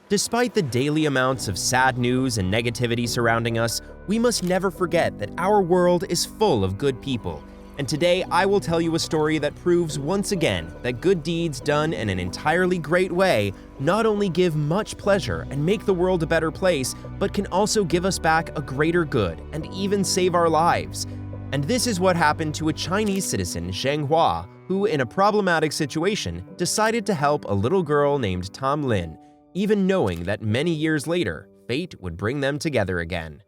Despite the daily amounts of sad news and negativity surrounding us, we must never forget that our world is full of good people. And today I will tell you a story that proves once again that good deeds done in an entirely great way not only give much pleasure and make the world a better place, but can also give us back a greater good and even save our lives. And this is what happened to a Chinese citizen, Zheng Hua, who in a problematic situation decided to help a little girl named Tam Lin, even knowing that many years later, fate would bring them together again.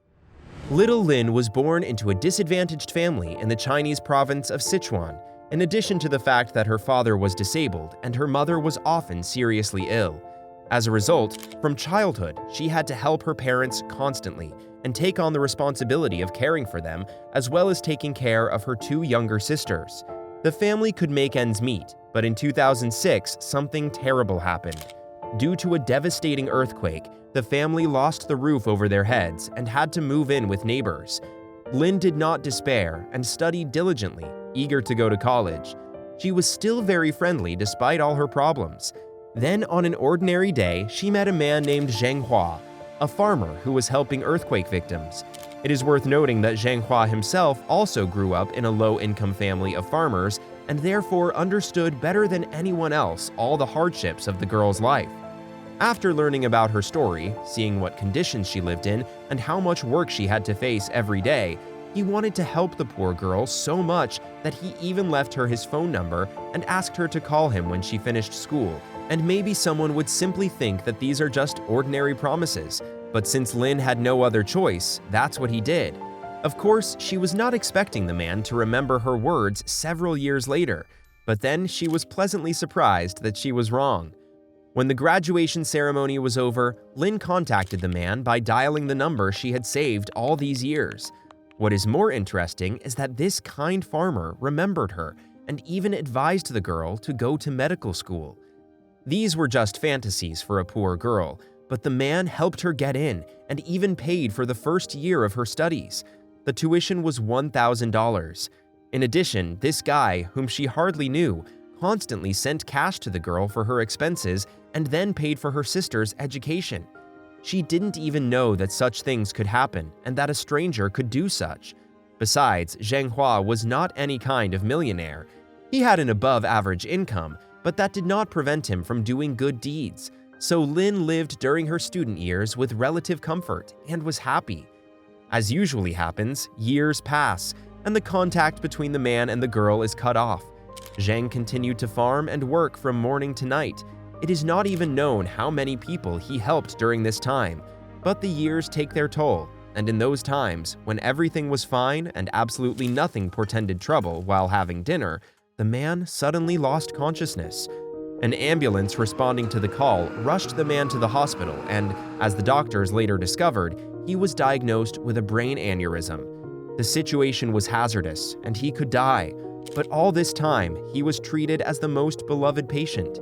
Little Lin was born into a disadvantaged family in the Chinese province of Sichuan, in addition to the fact that her father was disabled and her mother was often seriously ill. As a result, from childhood, she had to help her parents constantly and take on the responsibility of caring for them, as well as taking care of her two younger sisters. The family could make ends meet, but in 2006, something terrible happened. Due to a devastating earthquake, the family lost the roof over their heads and had to move in with neighbors. Lin did not despair and studied diligently, eager to go to college. She was still very friendly despite all her problems. Then, on an ordinary day, she met a man named Zheng Hua, a farmer who was helping earthquake victims. It is worth noting that Zheng Hua himself also grew up in a low-income family of farmers and therefore understood better than anyone else all the hardships of the girl's life. After learning about her story, seeing what conditions she lived in, and how much work she had to face every day, he wanted to help the poor girl so much that he even left her his phone number and asked her to call him when she finished school. And maybe someone would simply think that these are just ordinary promises, but since Lin had no other choice, that's what he did. Of course, she was not expecting the man to remember her words several years later, but then she was pleasantly surprised that she was wrong. When the graduation ceremony was over, Lin contacted the man by dialing the number she had saved all these years. What is more interesting is that this kind farmer remembered her and even advised the girl to go to medical school. These were just fantasies for a poor girl, but the man helped her get in and even paid for the first year of her studies. The tuition was $1,000. In addition, this guy, whom she hardly knew, constantly sent cash to the girl for her expenses and then paid for her sister's education. She didn't even know that such things could happen and that a stranger could do such. Besides, Zheng Hua was not any kind of millionaire. He had an above-average income, but that did not prevent him from doing good deeds. So Lin lived during her student years with relative comfort and was happy. As usually happens, years pass, and the contact between the man and the girl is cut off. Zheng continued to farm and work from morning to night. It is not even known how many people he helped during this time, but the years take their toll, and in those times, when everything was fine and absolutely nothing portended trouble while having dinner, the man suddenly lost consciousness. An ambulance responding to the call rushed the man to the hospital, and, as the doctors later discovered, he was diagnosed with a brain aneurysm. The situation was hazardous, and he could die. But all this time, he was treated as the most beloved patient.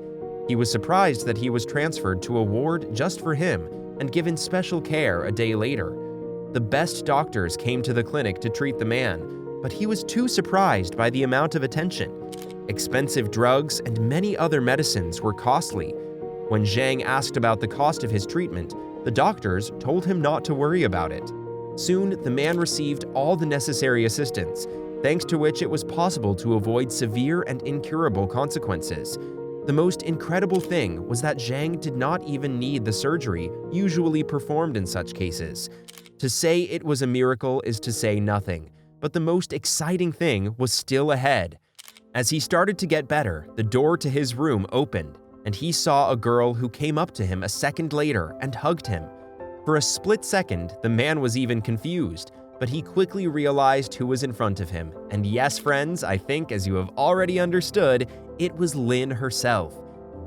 He was surprised that he was transferred to a ward just for him and given special care a day later. The best doctors came to the clinic to treat the man, but he was too surprised by the amount of attention. Expensive drugs and many other medicines were costly. When Zheng asked about the cost of his treatment, the doctors told him not to worry about it. Soon, the man received all the necessary assistance, thanks to which it was possible to avoid severe and incurable consequences. The most incredible thing was that Zheng did not even need the surgery usually performed in such cases. To say it was a miracle is to say nothing, but the most exciting thing was still ahead. As he started to get better, the door to his room opened, and he saw a girl who came up to him a second later and hugged him. For a split second, the man was even confused, but he quickly realized who was in front of him. And yes, friends, I think as you have already understood, it was Lin herself.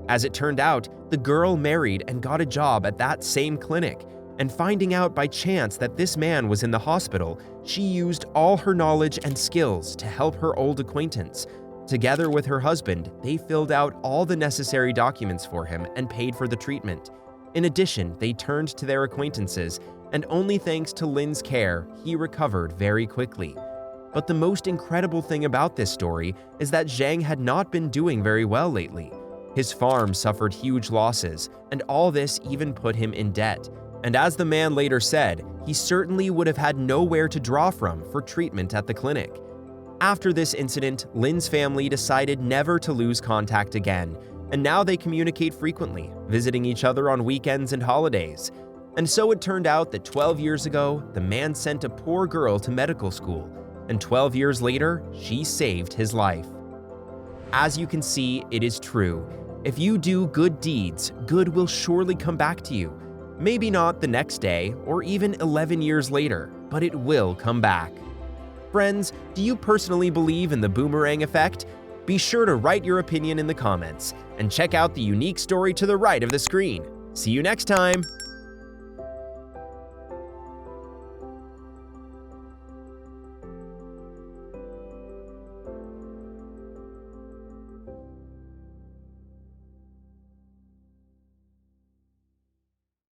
As it turned out, the girl married and got a job at that same clinic, and finding out by chance that this man was in the hospital, she used all her knowledge and skills to help her old acquaintance. Together with her husband, they filled out all the necessary documents for him and paid for the treatment. In addition, they turned to their acquaintances, and only thanks to Lin's care, he recovered very quickly. But the most incredible thing about this story is that Zheng had not been doing very well lately. His farm suffered huge losses, and all this even put him in debt. And as the man later said, he certainly would have had nowhere to draw from for treatment at the clinic. After this incident, Lin's family decided never to lose contact again, and now they communicate frequently, visiting each other on weekends and holidays. And so it turned out that 12 years ago, the man sent a poor girl to medical school, and 12 years later, she saved his life. As you can see, it is true. If you do good deeds, good will surely come back to you. Maybe not the next day or even 11 years later, but it will come back. Friends, do you personally believe in the boomerang effect? Be sure to write your opinion in the comments and check out the unique story to the right of the screen. See you next time!